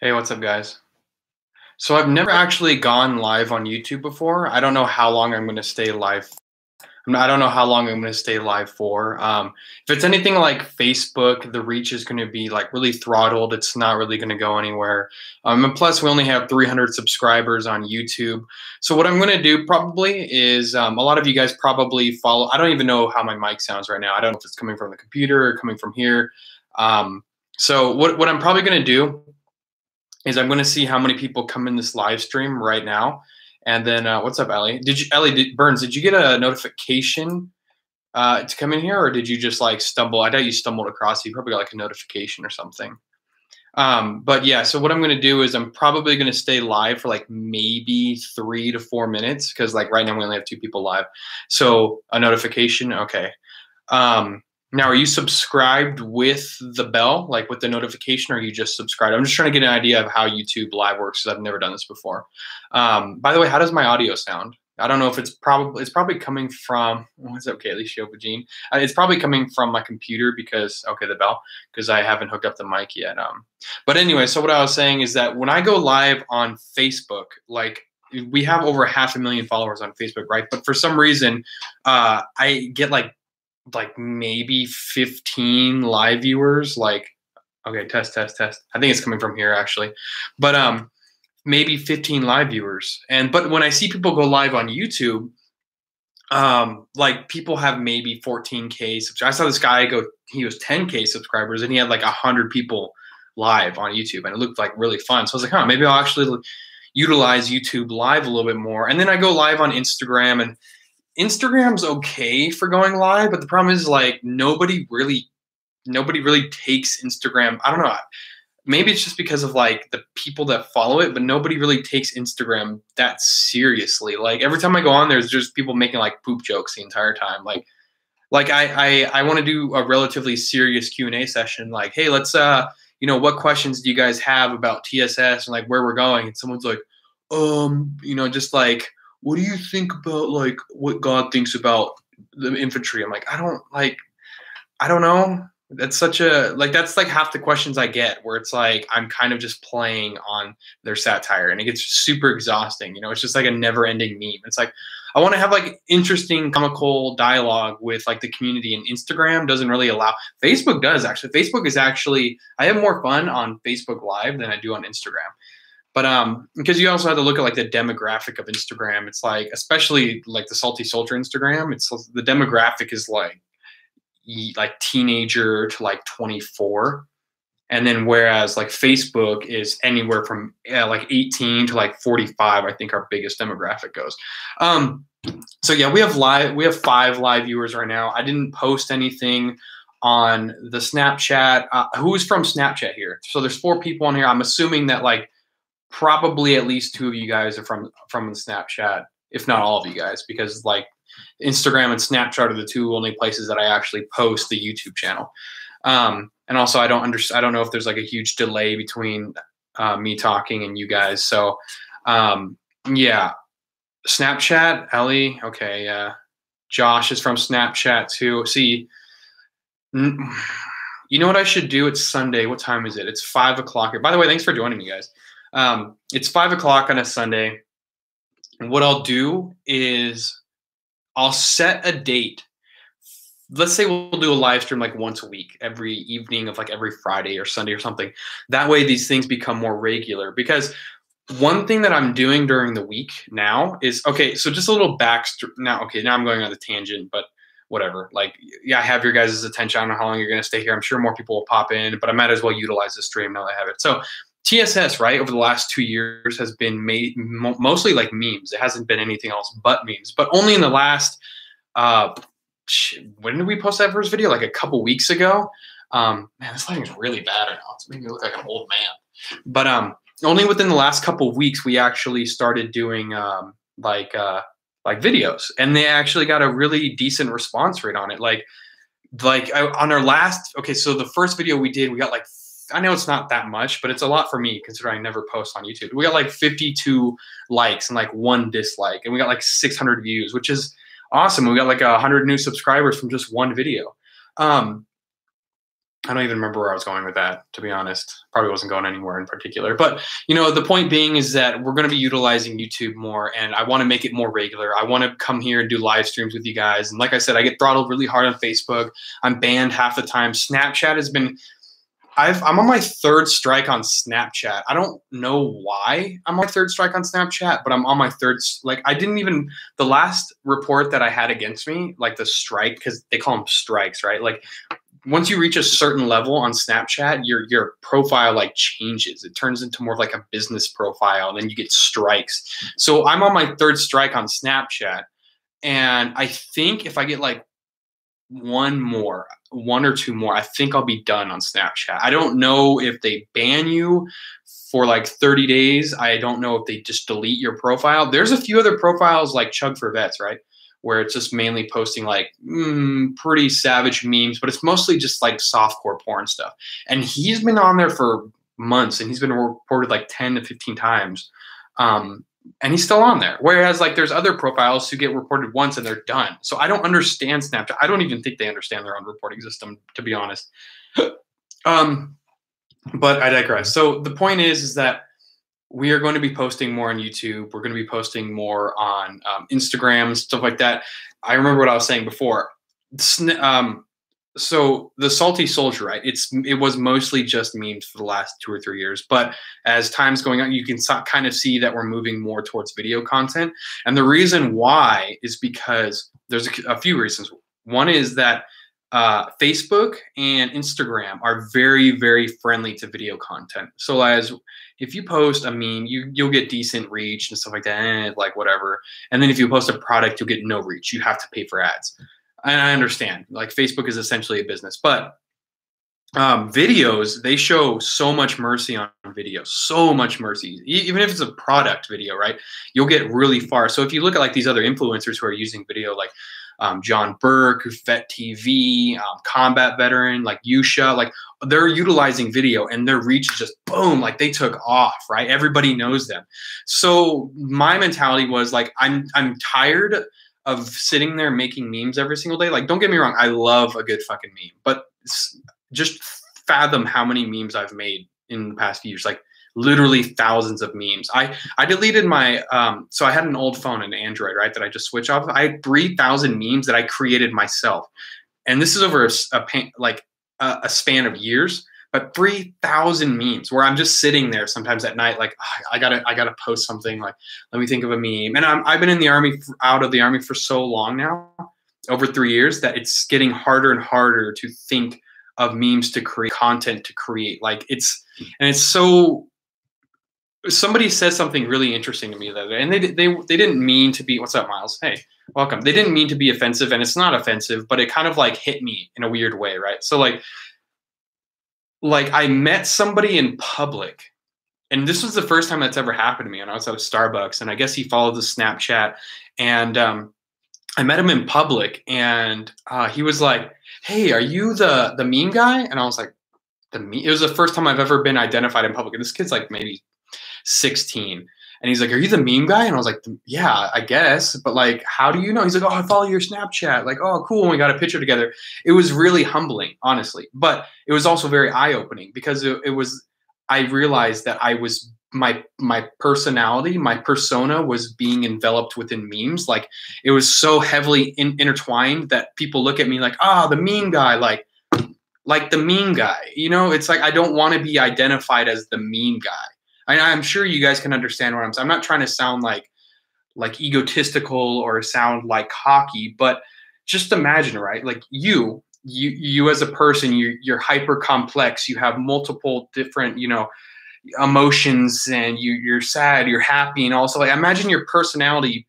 Hey, what's up, guys? So I've never actually gone live on YouTube before. I don't know how long I'm going to stay live. I don't know how long I'm going to stay live for. If it's anything like Facebook, the reach is going to be like really throttled. It's not really going to go anywhere. And plus, we only have 300 subscribers on YouTube. So what I'm going to do probably is a lot of you guys probably follow. I don't even know how my mic sounds right now. I don't know if it's coming from the computer or coming from here. So what I'm probably going to do is I'm going to see how many people come in this live stream right now. And then, what's up, Ellie? Burns, did you get a notification to come in here, or did you just like stumble? I doubt you stumbled across it. You probably got like a notification or something. But yeah, so what I'm going to do is I'm probably going to stay live for like maybe 3 to 4 minutes because like right now we only have 2 people live. So a notification, okay. Now, are you subscribed with the bell, like with the notification, or are you just subscribed? I'm just trying to get an idea of how YouTube Live works because I've never done this before. By the way, how does my audio sound? I don't know if it's probably coming from, what's up, Kaylee Shobajin? It's probably coming from my computer because, okay, the bell, because I haven't hooked up the mic yet. But anyway, so what I was saying is that when I go live on Facebook, like we have over 500,000 followers on Facebook, right? But for some reason, I get like maybe 15 live viewers, like, okay, test. I think it's coming from here actually, but maybe 15 live viewers. But when I see people go live on YouTube, like people have maybe 14K subscribers. I saw this guy go, he was 10K subscribers and he had like 100 people live on YouTube and it looked like really fun. So I was like, maybe I'll actually utilize YouTube Live a little bit more. And then I go live on Instagram, and Instagram's okay for going live, but the problem is like nobody really takes Instagram. I don't know. Maybe it's just because of like the people that follow it, but nobody really takes Instagram that seriously. Like every time I go on, there's just people making like poop jokes the entire time. Like I want to do a relatively serious Q&A session. Like, hey, let's what questions do you guys have about TSS and like where we're going? And someone's like, just like, what do you think about like what God thinks about the infantry? I'm like, I don't know. That's that's like half the questions I get, where it's like I'm kind of just playing on their satire and it gets super exhausting. It's just like a never ending meme. It's like I want to have like interesting comical dialogue with like the community, and Instagram doesn't really allow. Facebook does actually. Facebook is actually, I have more fun on Facebook Live than I do on Instagram. But because you also have to look at like the demographic of Instagram. It's like, especially like the Salty Soldier Instagram, it's the demographic is like teenager to like 24. And then whereas like Facebook is anywhere from like 18 to like 45, I think our biggest demographic goes. So yeah, we have 5 live viewers right now. I didn't post anything on the Snapchat. Who's from Snapchat here? So there's 4 people on here. I'm assuming that like probably at least 2 of you guys are from the Snapchat, if not all of you guys, because like Instagram and Snapchat are the 2 only places that I actually post the YouTube channel. And also I don't know if there's like a huge delay between me talking and you guys. So yeah, Snapchat, Ellie, okay, Josh is from Snapchat too. See, you know what I should do? It's Sunday. What time is it? It's 5 o'clock. By the way, thanks for joining me, guys. It's 5 o'clock on a Sunday. And what I'll do is I'll set a date. Let's say we'll do a live stream like once a week, every evening of like every Friday or Sunday or something. That way these things become more regular, because one thing that I'm doing during the week now is, okay, so just a little backstory. Now I'm going on a tangent, but whatever. Like, yeah, I have your guys' attention. I don't know how long you're going to stay here. I'm sure more people will pop in, but I might as well utilize the stream now that I have it. So TSS, right, over the last 2 years has been made mostly like memes. It hasn't been anything else but memes. But only in the last, when did we post that first video? Like a couple weeks ago. Man, this lighting is really bad right now. It's making me look like an old man. But only within the last couple of weeks we actually started doing like videos, and they actually got a really decent response rate on it. On our last, okay, so the first video we did, we got like, I know it's not that much, but it's a lot for me considering I never post on YouTube. We got like 52 likes and like 1 dislike, and we got like 600 views, which is awesome. We got like 100 new subscribers from just one video. I don't even remember where I was going with that, to be honest. Probably wasn't going anywhere in particular. But, the point being is that we're going to be utilizing YouTube more, and I want to make it more regular. I want to come here and do live streams with you guys. And like I said, I get throttled really hard on Facebook. I'm banned half the time. Snapchat has been I'm on my third strike on Snapchat. I don't know why I'm on my third strike on Snapchat, but I'm on my third. Like, I didn't even, the last report that I had against me, like the strike, because they call them strikes, right? Like, once you reach a certain level on Snapchat, your profile like changes. It turns into more of like a business profile, and then you get strikes. So I'm on my third strike on Snapchat, and I think if I get like one or two more, I think I'll be done on Snapchat. I don't know if they ban you for like 30 days. I don't know if they just delete your profile. There's a few other profiles like Chug for Vets, right? Where it's just mainly posting like pretty savage memes, but it's mostly just like softcore porn stuff. And he's been on there for months, and he's been reported like 10 to 15 times. And he's still on there. Whereas like there's other profiles who get reported once and they're done. So I don't understand Snapchat. I don't even think they understand their own reporting system, to be honest. But I digress. So the point is that we are going to be posting more on YouTube. We're going to be posting more on Instagram, stuff like that. I remember what I was saying before. So the Salty Soldier, right? It was mostly just memes for the last 2 or 3 years. But as time's going on, you can kind of see that we're moving more towards video content. And the reason why is because there's a few reasons. One is that Facebook and Instagram are very, very friendly to video content. So if you post a meme, you'll get decent reach and stuff like that, like whatever. And then if you post a product, you'll get no reach. You have to pay for ads. And I understand, like Facebook is essentially a business, but videos, they show so much mercy on videos, so much mercy. Even if it's a product video, right? You'll get really far. So if you look at like these other influencers who are using video, like John Burke, Vet TV, Combat Veteran, like Yusha, like they're utilizing video and their reach is just boom, like they took off, right? Everybody knows them. So my mentality was like, I'm tired of sitting there making memes every single day. Like, don't get me wrong, I love a good fucking meme, but just fathom how many memes I've made in the past few years, like literally thousands of memes. I deleted my, so I had an old phone, an Android, right, that I just switched off. I had 3,000 memes that I created myself. And this is over a span of years, but 3,000 memes where I'm just sitting there sometimes at night, like I gotta post something. Like, let me think of a meme. And I've been in the army, out of the army for so long now, over 3 years, that it's getting harder and harder to think of memes to create, content to create. Like it's so. Somebody said something really interesting to me the other day, and they didn't mean to be. What's up, Miles? Hey, welcome. They didn't mean to be offensive, and it's not offensive, but it kind of like hit me in a weird way, right? So like I met somebody in public, and this was the first time that's ever happened to me. And I was at a Starbucks, and I guess he followed the Snapchat, and I met him in public, and he was like, "Hey, are you the meme guy?" And I was like, "The meme?" It was the first time I've ever been identified in public, and this kid's like maybe 16, and he's like, "Are you the meme guy?" And I was like, "Yeah, I guess, but like, how do you know?" He's like, "Oh, I follow your Snapchat." Like, "Oh, cool." And we got a picture together. It was really humbling, honestly, but it was also very eye-opening because I realized that I was my personality, my persona was being enveloped within memes. Like it was so heavily intertwined that people look at me like, the meme guy, like the meme guy. It's like I don't want to be identified as the meme guy. I'm sure you guys can understand what I'm saying. I'm not trying to sound like egotistical or sound like cocky, but just imagine, right? Like you as a person, you're hyper complex. You have multiple different, emotions, and you're sad, you're happy, and also like imagine your personality,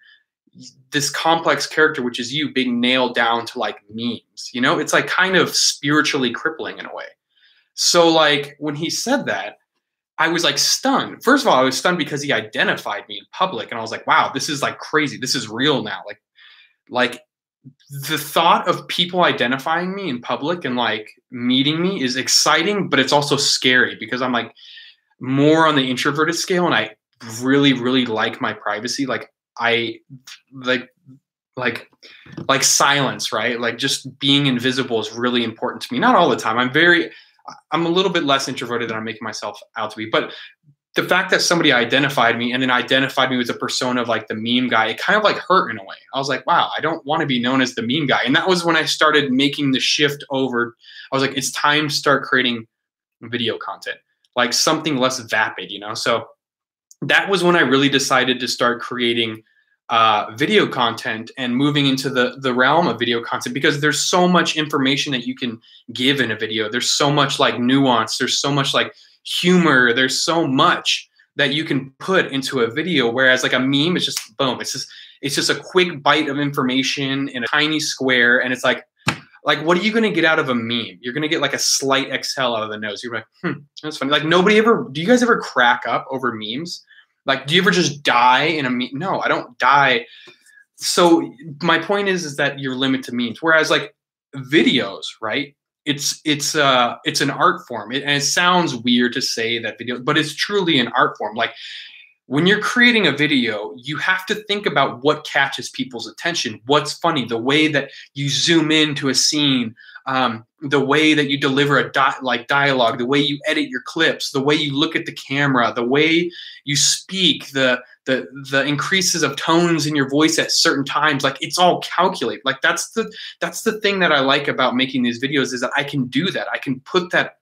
this complex character, which is you, being nailed down to like memes. It's like kind of spiritually crippling in a way. So like when he said that, I was like stunned. First of all, I was stunned because he identified me in public, and I was like, wow, this is like crazy. This is real now. Like the thought of people identifying me in public and like meeting me is exciting, but it's also scary because I'm like more on the introverted scale, and I really, really like my privacy. Like like silence, right? Like just being invisible is really important to me. Not all the time. I'm a little bit less introverted than I'm making myself out to be. But the fact that somebody identified me and then identified me with a persona of like the meme guy, it kind of like hurt in a way. I was like, wow, I don't want to be known as the meme guy. And that was when I started making the shift over. I was like, it's time to start creating video content, like something less vapid, you know? So that was when I really decided to start creating video content and moving into the realm of video content, because there's so much information that you can give in a video. There's so much like nuance. There's so much like humor. There's so much that you can put into a video. Whereas like a meme, it's just boom. It's just a quick bite of information in a tiny square. And it's like, what are you going to get out of a meme? You're going to get like a slight exhale out of the nose. You're like, that's funny. Like do you guys ever crack up over memes? Like, do you ever just die in a meme? No, I don't die. So my point is that you're limited to memes. Whereas like videos, right? It's an art form. And it sounds weird to say that video, but it's truly an art form. Like when you're creating a video, you have to think about what catches people's attention, what's funny, the way that you zoom into a scene, the way that you deliver a dialogue, the way you edit your clips, the way you look at the camera, the way you speak, the increases of tones in your voice at certain times. Like it's all calculated. Like that's the thing that I like about making these videos, is that I can do that. I can put that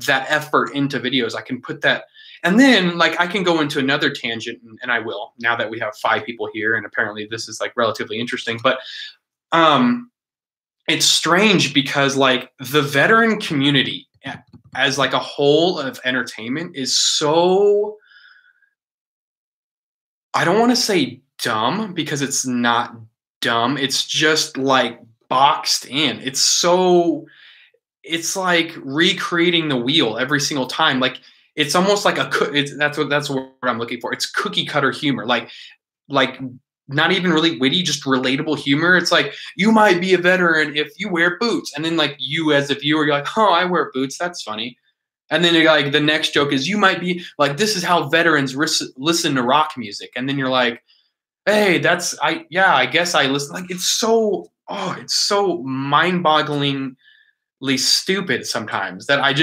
effort into videos. I can put that. And then like I can go into another tangent, and I will, now that we have 5 people here, and apparently this is like relatively interesting. But it's strange because like the veteran community as like a whole of entertainment is so, I don't want to say dumb, because it's not dumb. It's just like boxed in. It's like recreating the wheel every single time. Like it's almost like that's what I'm looking for. It's cookie cutter humor. Like not even really witty, just relatable humor. It's like, you might be a veteran if you wear boots. And then like you as a viewer, you're like, oh, I wear boots. That's funny. And then you're like, the next joke is, you might be like, this is how veterans listen to rock music. And then you're like, hey, I guess I listen. Like it's so mind-bogglingly stupid sometimes that I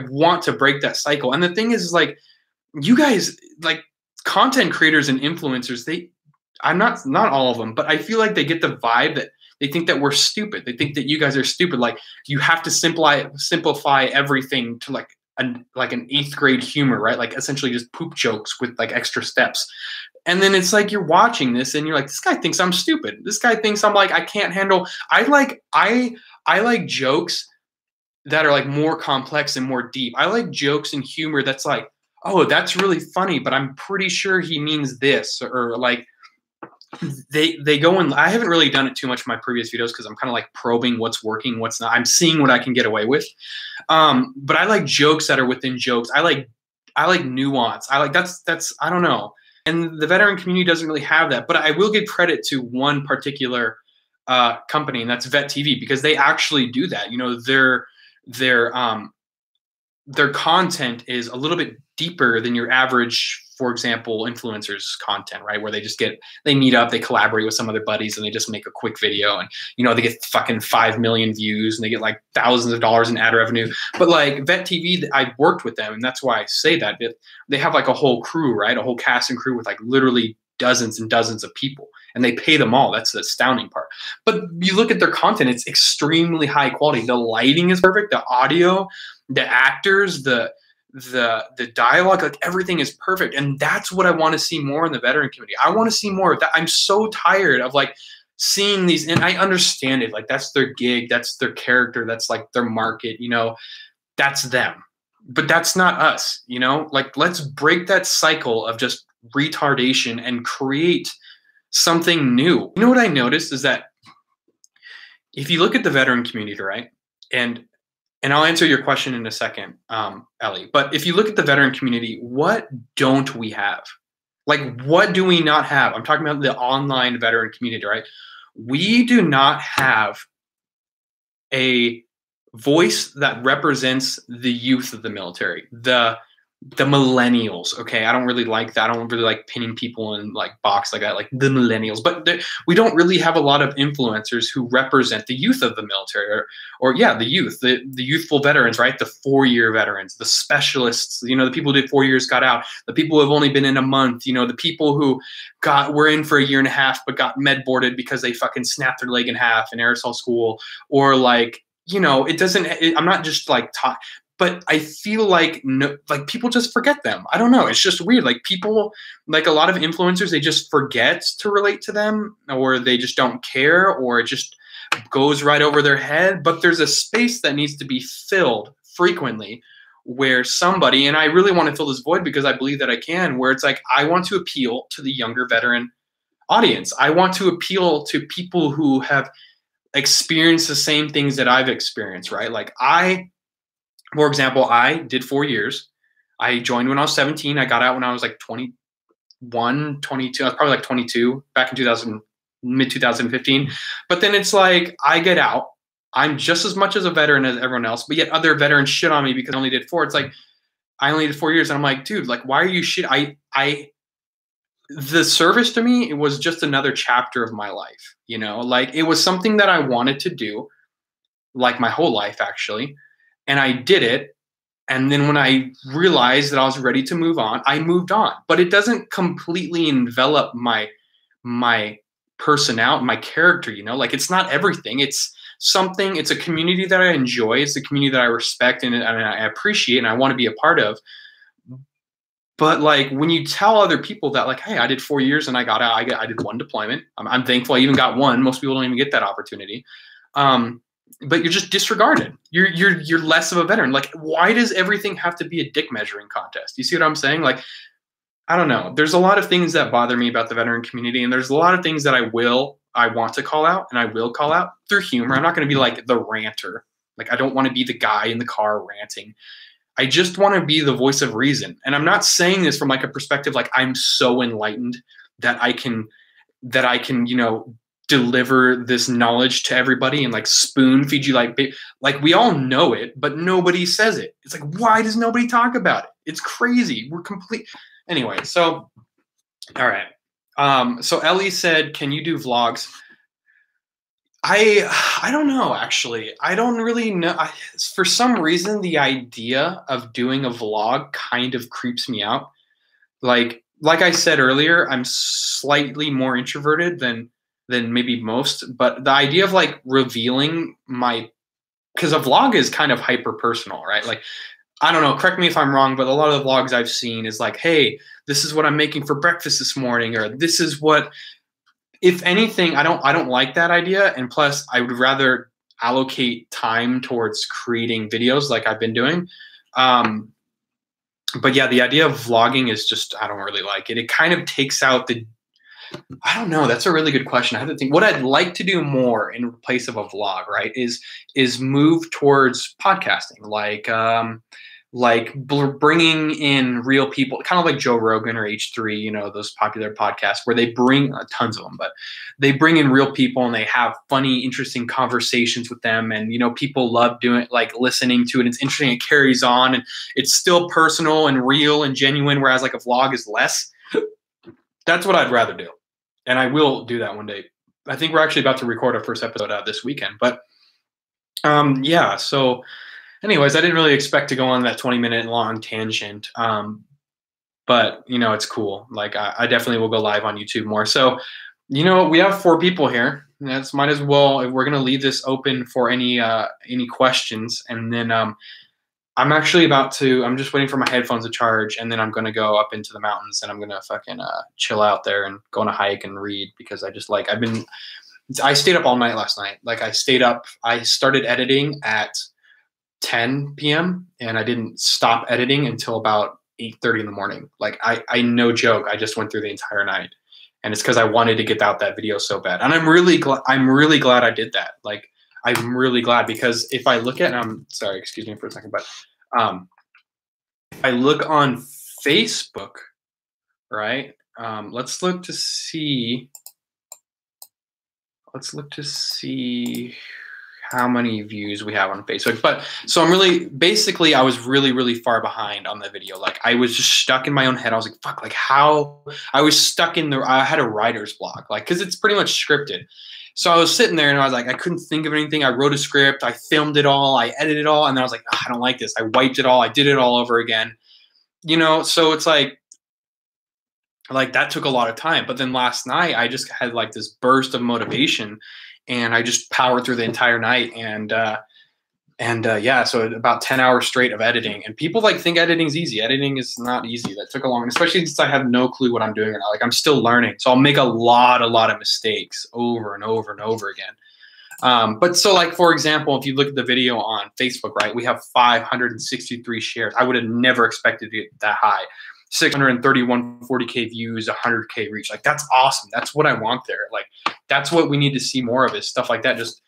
want to break that cycle. And the thing is like, you guys, like content creators and influencers, I'm not all of them, but I feel like they get the vibe that they think that we're stupid. They think that you guys are stupid. Like you have to simplify everything to like an 8th grade humor, right? Like essentially just poop jokes with like extra steps. And then it's like you're watching this and you're like, this guy thinks I'm stupid. This guy thinks I'm like, I can't handle. I like jokes that are like more complex and more deep. I like jokes and humor that's like, oh, that's really funny, but I'm pretty sure he means this, or like they go in. I haven't really done it too much in my previous videos because I'm kind of like probing what's working, what's not. I'm seeing what I can get away with. But I like jokes that are within jokes. I like nuance. I like that's I don't know. And the veteran community doesn't really have that. But I will give credit to one particular company, and that's Vet TV, because they actually do that. You know, their content is a little bit deeper than your average, for example, influencers content, right? Where they meet up, they collaborate with some other buddies, and they just make a quick video, and you know, they get fucking 5 million views and they get like thousands of dollars in ad revenue. But like Vet TV, I worked with them, and that's why I say that. They have like a whole crew, right? A whole cast and crew with like literally dozens and dozens of people, and they pay them all. That's the astounding part. But you look at their content, it's extremely high quality. The lighting is perfect, the audio, the actors, the dialogue, like everything is perfect. And that's what I want to see more in the veteran community. I want to see more of that. I'm so tired of like seeing these, and I understand it. Like that's their gig, that's their character, that's like their market, you know, that's them. But that's not us, you know? Like let's break that cycle of just retardation and create something new. You know what I noticed is that if you look at the veteran community, right? And I'll answer your question in a second, Ellie. But if you look at the veteran community, what don't we have? Like, what do we not have? I'm talking about the online veteran community, right? We do not have a voice that represents the youth of the military, the the millennials. Okay, I don't really like that. I don't really like pinning people in like box like that, like the millennials. But we don't really have a lot of influencers who represent the youth of the military, or yeah, the youth, the youthful veterans, right? The 4-year veterans, the specialists. You know, the people who did 4 years got out. The people who have only been in a month. You know, the people who were in for a year and a half but got med boarded because they fucking snapped their leg in half in aerosol school, or like, you know, it doesn't. I'm not just like but I feel like like people just forget them. I don't know. It's just weird. Like people, like a lot of influencers, they just forget to relate to them, or they just don't care, or it just goes right over their head. But there's a space that needs to be filled frequently where somebody, and I really want to fill this void because I believe that I can, where it's like, I want to appeal to the younger veteran audience. I want to appeal to people who have experienced the same things that I've experienced, right? Like for example, I did 4 years. I joined when I was 17. I got out when I was like 21, 22. I was probably like 22 back in 2000, mid 2015. But then it's like, I get out. I'm just as much as a veteran as everyone else, but yet other veterans shit on me because I only did 4. It's like, I only did 4 years. And I'm like, dude, like, why are you shit? The service to me, it was just another chapter of my life. You know, like it was something that I wanted to do, like my whole life actually. And I did it. And then when I realized that I was ready to move on, I moved on. But it doesn't completely envelop my personality, my character, you know? Like it's not everything. It's something, it's a community that I enjoy. It's a community that I respect and I appreciate and I want to be a part of. But like when you tell other people that like, hey, I did 4 years and I got out, I did 1 deployment. I'm thankful I even got 1. Most people don't even get that opportunity. But you're just disregarded. You're less of a veteran. Like, why does everything have to be a dick measuring contest? You see what I'm saying? Like, I don't know. There's a lot of things that bother me about the veteran community, and there's a lot of things that I want to call out, and I will call out through humor. I'm not going to be like the ranter. Like, I don't want to be the guy in the car ranting. I just want to be the voice of reason. And I'm not saying this from like a perspective like I'm so enlightened that I can, you know, deliver this knowledge to everybody and like spoon feed you like we all know it, but nobody says it. It's like, why does nobody talk about it? It's crazy. We're complete. Anyway, so all right. So Ellie said, can you do vlogs? I don't know, actually. I don't really know. For some reason, the idea of doing a vlog kind of creeps me out. Like I said earlier, I'm slightly more introverted than maybe most, but the idea of like revealing because a vlog is kind of hyper personal, right? Like, I don't know, correct me if I'm wrong, but a lot of the vlogs I've seen is like, hey, this is what I'm making for breakfast this morning, or this is what, if anything, I don't like that idea. And plus I would rather allocate time towards creating videos like I've been doing. But yeah, the idea of vlogging is just, I don't really like it. It kind of takes out I don't know. That's a really good question. I have to think. What I'd like to do more in place of a vlog, right, is move towards podcasting, like bringing in real people, kind of like Joe Rogan or H3, you know, those popular podcasts where they bring tons of them, but they bring in real people and they have funny, interesting conversations with them. And, you know, people love doing like listening to it. It's interesting. It carries on and it's still personal and real and genuine. Whereas like a vlog is less. That's what I'd rather do. And I will do that one day. I think we're actually about to record our first episode this weekend. But yeah, so anyways, I didn't really expect to go on that 20-minute long tangent. But, you know, it's cool. Like, I definitely will go live on YouTube more. So, you know, we have 4 people here. That's might as well, we're going to leave this open for any questions. And then I'm actually I'm just waiting for my headphones to charge, and then I'm going to go up into the mountains and I'm going to fucking chill out there and go on a hike and read because I just like, I stayed up all night last night. Like I started editing at 10 p.m. and I didn't stop editing until about 8:30 in the morning. Like I no joke, I just went through the entire night. And it's because I wanted to get out that video so bad. And I'm really glad I did that. Like, I'm really glad because if I look at, sorry, excuse me for a second, but if I look on Facebook, right? Let's look to see how many views we have on Facebook. But so I'm really, basically, I was really, really far behind on the video. Like I was just stuck in my own head. I was like, fuck, like how I was stuck in I had a writer's block, like, cause it's pretty much scripted. So I was sitting there and I was like, I couldn't think of anything. I wrote a script, I filmed it all, I edited it all. And then I was like, oh, I don't like this. I wiped it all. I did it all over again, So it's like that took a lot of time. But then last night I just had like this burst of motivation and I just powered through the entire night. Yeah, so about 10 hours straight of editing. And people think editing's easy. Editing is not easy. That took a long, especially since I have no clue what I'm doing right now. Like I'm still learning. So I'll make a lot of mistakes over and over and over again. But so like, for example, if you look at the video on Facebook, right, we have 563 shares. I would have never expected to get that high. 631 40K views, 100K reach. Like that's awesome. That's what I want there. Like that's what we need to see more of, is stuff like that. Just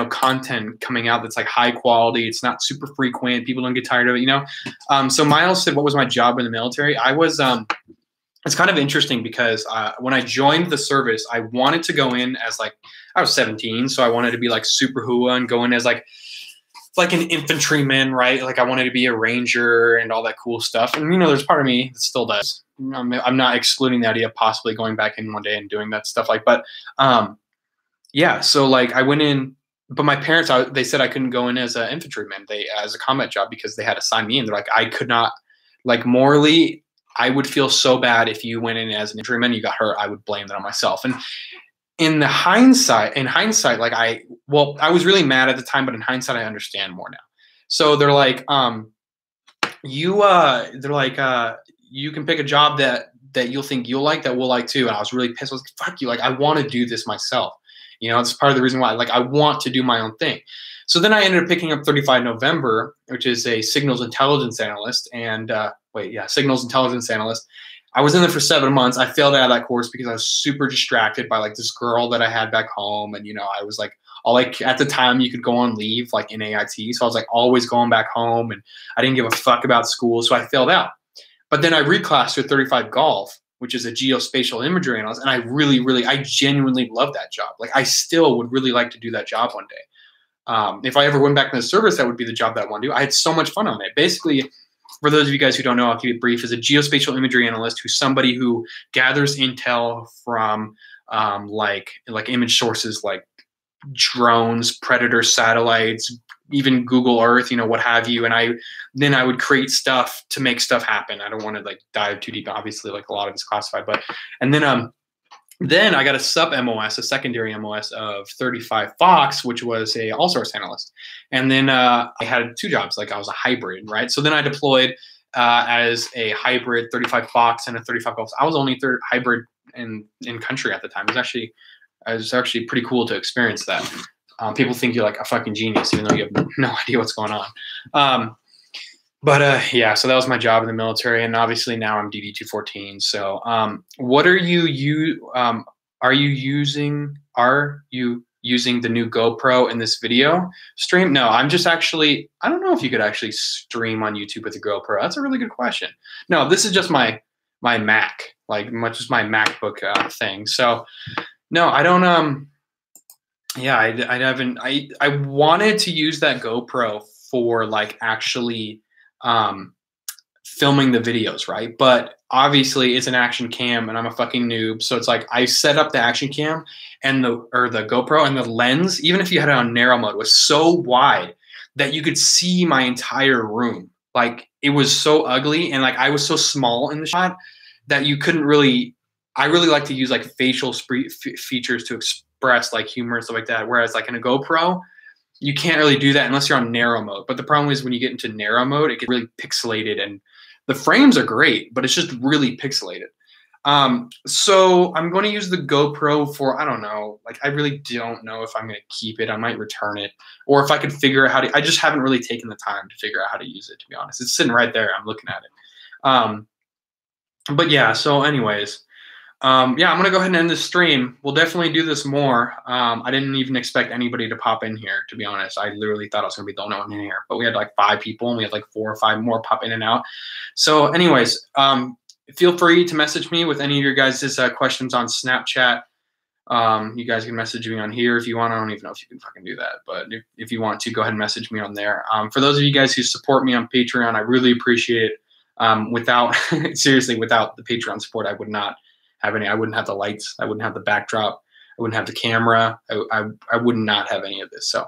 content coming out that's like high quality. It's not super frequent. People don't get tired of it. So Miles said, what was my job in the military? I was it's kind of interesting because when I joined the service, I wanted to go in as I was 17, so I wanted to be like super hua and go in as like an infantryman, right? Like I wanted to be a ranger and all that cool stuff. And there's part of me that still does. I'm not excluding the idea of possibly going back in one day and doing that stuff. But yeah. So like I went in, but my parents, they said I couldn't go in as an infantryman, as a combat job, because they had to sign me in. They're like, I could not, like morally, I would feel so bad if you went in as an infantryman, you got hurt. I would blame that on myself. And in hindsight, like I was really mad at the time, but in hindsight, I understand more now. So they're like, you can pick a job that you'll think you'll like, that we'll like too. And I was really pissed. I was like, fuck you. Like, I want to do this myself. It's part of the reason why, like, I want to do my own thing. So then I ended up picking up 35 November, which is a signals intelligence analyst. And signals intelligence analyst. I was in there for 7 months. I failed out of that course because I was super distracted by like this girl that I had back home. And, I was like, at the time you could go on leave like in AIT. So I was like always going back home and I didn't give a fuck about school. So I failed out. But then I reclassed to 35 Golf, which is a geospatial imagery analyst. And I genuinely love that job. Like I still would really like to do that job one day. If I ever went back in the service, that would be the job that I want to do. I had so much fun on it. Basically, for those of you guys who don't know, I'll keep it brief, is a geospatial imagery analyst who's somebody who gathers intel from like image sources like drones, predator satellites, even Google Earth, what have you. And then I would create stuff to make stuff happen. I don't want to like dive too deep, obviously, like a lot of it's classified, and then I got a sub MOS, a secondary MOS of 35 Fox, which was a all source analyst. And then I had 2 jobs, like I was a hybrid, right? So then I deployed as a hybrid 35 Fox and a 35 Golf. I was only third hybrid in country at the time. It was actually pretty cool to experience that. People think you're like a fucking genius, even though you have no idea what's going on. Yeah, so that was my job in the military, and obviously now I'm DD-214. So, what are you using the new GoPro in this video stream? No, I'm just I don't know if you could actually stream on YouTube with a GoPro. That's a really good question. No, this is just my Mac, just my MacBook thing. So, no, I don't. Yeah, I haven't. I wanted to use that GoPro for like actually filming the videos, right? But obviously it's an action cam and I'm a fucking noob. So it's like I set up the action cam and the GoPro, and the lens, even if you had it on narrow mode, was so wide that you could see my entire room. Like it was so ugly, and like I was so small in the shot that you couldn't really. I really like to use like facial features to express like humor and stuff like that. Whereas like in a GoPro, you can't really do that unless you're on narrow mode. But the problem is when you get into narrow mode, it gets really pixelated, and the frames are great, but it's just really pixelated. So I'm going to use the GoPro for, I don't know, like I really don't know if I'm going to keep it. I might return it, or if I could figure out how to. I just haven't really taken the time to figure out how to use it, to be honest. It's sitting right there. I'm looking at it. But yeah, so anyways. Yeah, I'm going to go ahead and end this stream. We'll definitely do this more. I didn't even expect anybody to pop in here, to be honest. I literally thought I was going to be the only one in here. But we had like 5 people, and we had like 4 or 5 more pop in and out. So anyways, feel free to message me with any of your guys' questions on Snapchat. You guys can message me on here if you want. I don't even know if you can fucking do that, but if you want to, go ahead and message me on there. For those of you guys who support me on Patreon, I really appreciate it. Without seriously, without the Patreon support, I would not have any. I wouldn't have the lights. I wouldn't have the backdrop. I wouldn't have the camera. I would not have any of this. So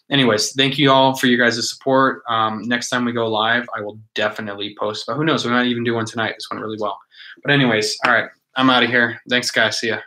anyways, thank you all for your guys' support. Next time we go live, I will definitely post, but who knows, we might even do one tonight. This went really well. But anyways, all right, I'm out of here. Thanks, guys. See ya.